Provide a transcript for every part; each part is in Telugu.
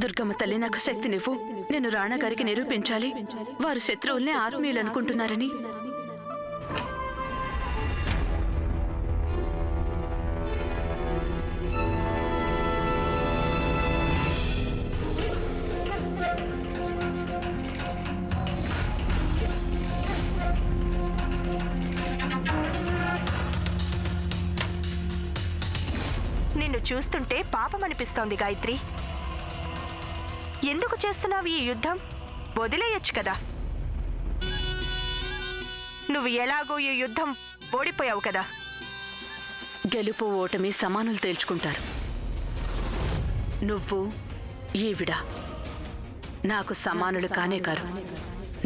దుర్గమ్మ తల్లి నాకు శక్తినివ్వు. నేను రాణా గారికి నిరూపించాలి వారు శత్రువుల్ని ఆత్మీయులు అనుకుంటున్నారని. నిన్ను చూస్తుంటే పాపమనిపిస్తోంది గాయత్రి. ఎందుకు చేస్తున్నావు ఈ యుద్ధం? వదిలేయొచ్చు కదా. నువ్వు ఎలాగో ఈ యుద్ధం ఓడిపోయావు కదా. గెలుపు ఓటమి సమానులు తేల్చుకుంటారు. నువ్వు ఈవిడ నాకు సమానులు కానే కారు.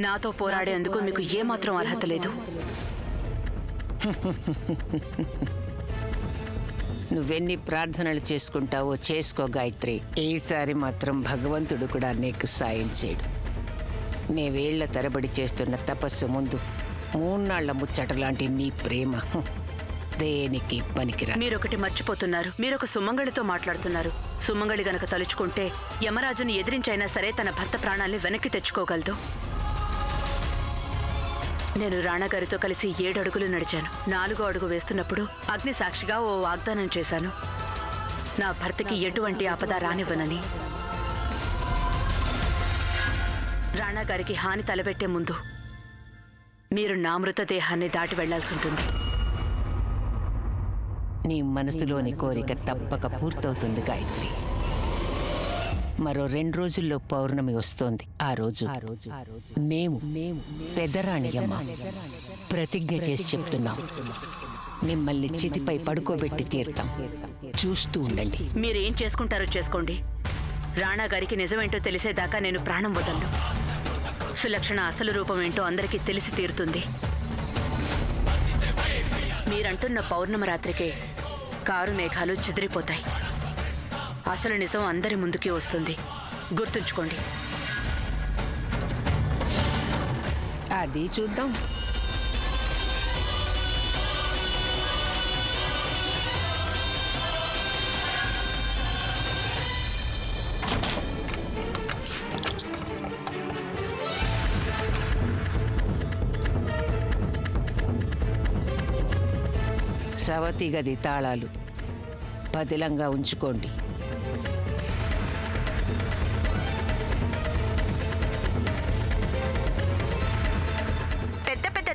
నాతో పోరాడేందుకు మీకు ఏమాత్రం అర్హత లేదు. నువ్వెన్ని ప్రార్థనలు చేసుకుంటావో చేసుకో గాయత్రి. ఈసారి మాత్రం భగవంతుడు కూడా నీకు సాయం చేయడు. నీ వేళ్ల తరబడి చేస్తున్న తపస్సు ముందు 3 నాళ్ల ముచ్చట లాంటి నీ ప్రేమ దేనికి పనికిరా. మీరొకటి మర్చిపోతున్నారు. మీరొక సుమంగళితో మాట్లాడుతున్నారు. సుమంగళి గనక తలుచుకుంటే యమరాజుని ఎదిరించైనా సరే తన భర్త ప్రాణాల్ని వెనక్కి తెచ్చుకోగలదు. నేను రాణాగారితో కలిసి 7 అడుగులు నడిచాను. 4వ అడుగు వేస్తున్నప్పుడు అగ్ని సాక్షిగా ఓ వాగ్దానం చేశాను, నా భర్తకి ఎటువంటి ఆపద రానివ్వనని. రాణాగారికి హాని తలబెట్టే ముందు మీరు నా మృతదేహాన్ని దాటి వెళ్లాల్సి ఉంటుంది. నీ మనసులోని కోరిక తప్పక పూర్తవుతుంది గాయత్రి. మరో 2 రోజుల్లో పౌర్ణమి వస్తోంది. ఆ రోజు మేము పెదరాణియమ్మ ప్రతిజ్ఞ చేసి చెప్తున్నాం, మిమ్మల్ని చితిపై పడుకోబెట్టి తీరుతాం. చూస్తూ ఉండండి. మీరేం చేసుకుంటారో చేసుకోండి. రాణాగారికి నిజమేంటో తెలిసేదాకా నేను ప్రాణం వదలను. సులక్షణ అసలు రూపం ఏంటో అందరికీ తెలిసి తీరుతుంది. మీరంటున్న పౌర్ణమి రాత్రికే కారు మేఘాలు చెదిరిపోతాయి. అసలు నిజం అందరి ముందుకి వస్తుంది. గుర్తుంచుకోండి. అది చూద్దాం. సవతి గది తాళాలు పదిలంగా ఉంచుకోండి.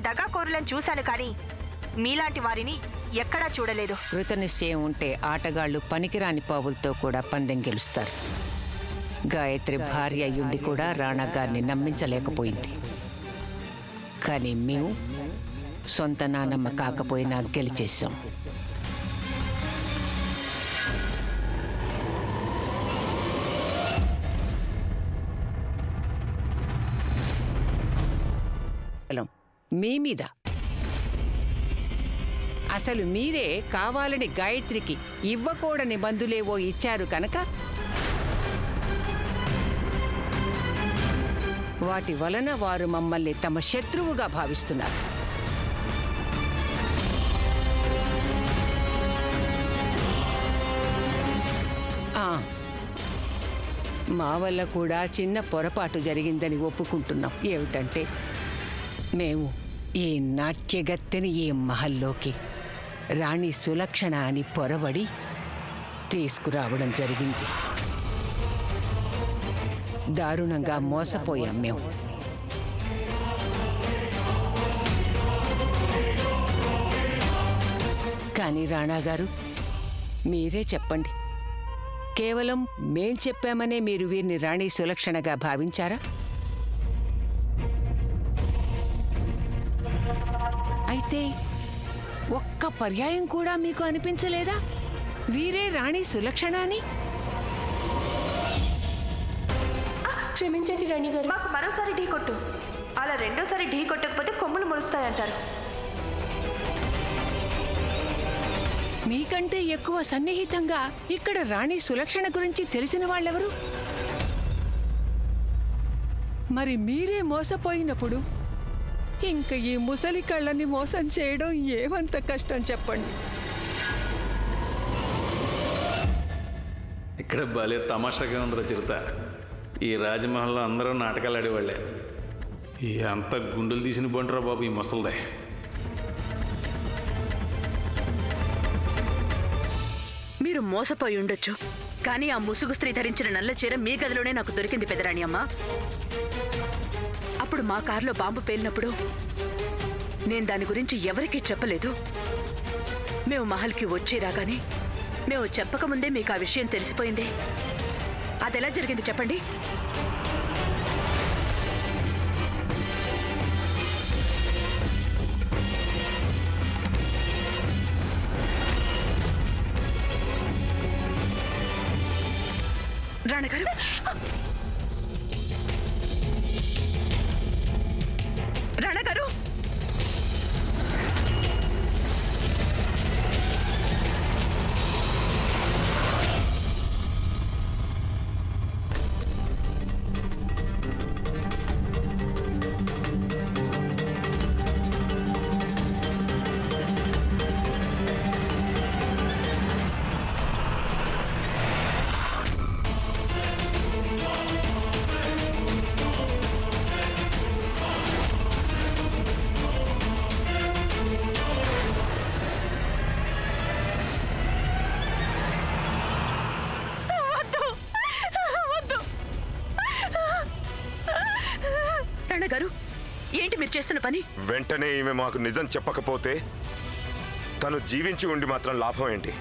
దగాకోరులను చూశాను, కానీ మీలాంటి వారిని ఎక్కడా చూడలేదు. కృతనిశ్చయం ఉంటే ఆటగాళ్లు పనికిరాని పావులతో కూడా పందెం గెలుస్తారు. గాయత్రి భార్య అయ్యుండి కూడా రాణా గారిని నమ్మించలేకపోయింది. కానీ మేము సొంత నానమ్మ కాకపోయినా గెలిచేశాం. మీ మీద అసలు మీరే కావాలని గాయత్రికి ఇవ్వకూడని మందులేవో ఇచ్చారు కనుక వాటి వలన వారు మమ్మల్ని తమ శత్రువుగా భావిస్తున్నారు. మా వల్ల కూడా చిన్న పొరపాటు జరిగిందని ఒప్పుకుంటున్నాం. ఏమిటంటే మేము ఈ నాట్యగత్తెని ఈ మహల్లోకి రాణి సులక్షణ అని పొరబడి తీసుకురావడం జరిగింది. దారుణంగా మోసపోయాం మేము. కానీ రాణా గారు, మీరే చెప్పండి, కేవలం మేం చెప్పామనే మీరు వీరిని రాణి సులక్షణగా భావించారా? అయితే ఒక్క పర్యాయం కూడా మీకు అనిపించలేదా వీరే రాణి సులక్షణ అని? క్షమించండి రాణి గారు, మాకు మరోసారి ఢీ కొట్టు. అలా రెండోసారి ఢీ కొట్టకపోతే కొమ్ములు ములుస్తాయంటారు. మీకంటే ఎక్కువ సన్నిహితంగా ఇక్కడ రాణి సులక్షణ గురించి తెలిసిన వాళ్ళెవరు? మరి మీరే మోసపోయినప్పుడు ఇంక ఈ ముసలి కళ్ళని మోసం చేయడం ఏమంత కష్టం చెప్పండి. ఇక్కడ భలే తమాషాగా ఉందిరా చిరుత. ఈ రాజమహల్లో అందరూ నాటకాలు ఆడేవాళ్ళే. ఈ అంత గుండెలు తీసిన బంటురా బాబు ఈ ముసలిదే. మీరు మోసపోయి ఉండొచ్చు, కానీ ఆ ముసుగు స్త్రీ ధరించిన నల్ల చీర మీ గదిలోనే నాకు దొరికింది పెదరాణి అమ్మ. అప్పుడు మా కారులో బాంబు పేలినప్పుడు నేను దాని గురించి ఎవరికీ చెప్పలేదు. మేము మహల్కి వచ్చి రాగానే మేము చెప్పకముందే మీకు ఆ విషయం తెలిసిపోయింది. అదెలా జరిగింది చెప్పండి? రాణగారు, రాణగారు, రాణగారు, ఏంటి మీరు చేస్తున్న పని? వెంటనే ఈమె మాకు నిజం చెప్పకపోతే తను జీవించి ఉండి మాత్రం లాభం ఏంటి?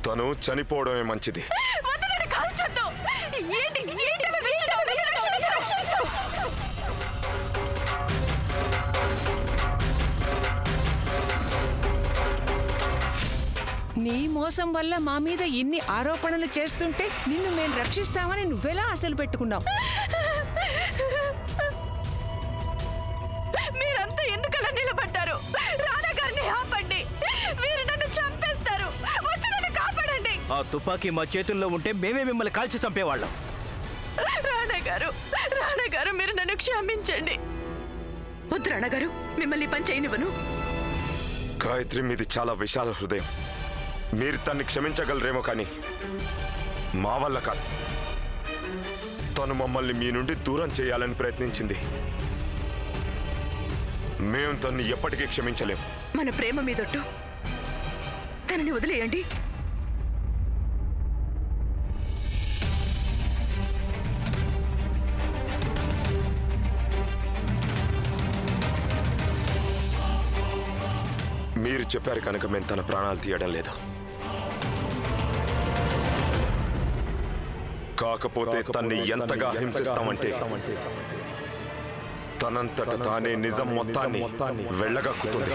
తను చనిపోవడమే మంచిది. నీ మోసం వల్ల మా మీద ఇన్ని ఆరోపణలు చేస్తుంటే నిన్ను మేము రక్షిస్తామని నువ్వెలా ఆశలు పెట్టుకున్నావు? మీరంతా ఎందుకలా నిలబడ్డారు? రాణగారిని ఆపండి, వీరు నన్ను చంపేస్తారు. వచ్చి నన్ను కాపాడండి. ఆ తుపాకీ మా చేతుల్లో ఉంటే మేమే మిమ్మల్ని కాల్చి చంపేవాళ్ళం. రాణగారు, మీరు నన్ను క్షమించండి. వద్దు రాణగారు, మిమ్మల్ని పని చేయనివ్వను. గాయత్రి మీది చాలా విశాల హృదయం. మీరు తన్ని క్షమించగలరేమో కానీ మా వల్ల కాదు. తను మమ్మల్ని మీ నుండి దూరం చేయాలని ప్రయత్నించింది. మేము తన్ని ఎప్పటికీ క్షమించలేం. మన ప్రేమ మీదొట్టు, తనని వదిలేయండి. మీరు చెప్పారు కనుక మేము తన ప్రాణాలు తీయడం లేదు. కాకపోతే తన్ని ఎంతగా హింసిస్తామంటే తనంతట తానే నిజం మొత్తాన్ని వెళ్ళగక్కుతుంది.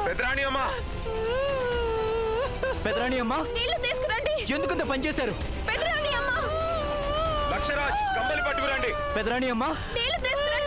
పెదరాణి అమ్మా, పెదరాణి అమ్మా, నీళ్లు తీసుకురండి. ఎందుకంత పనిచేశారు? పెదరాణి అమ్మ, లక్షరాజ్ కంబలి పట్టుకురండి. పెదరాణి అమ్మా, నీళ్లు తీసుకురండి.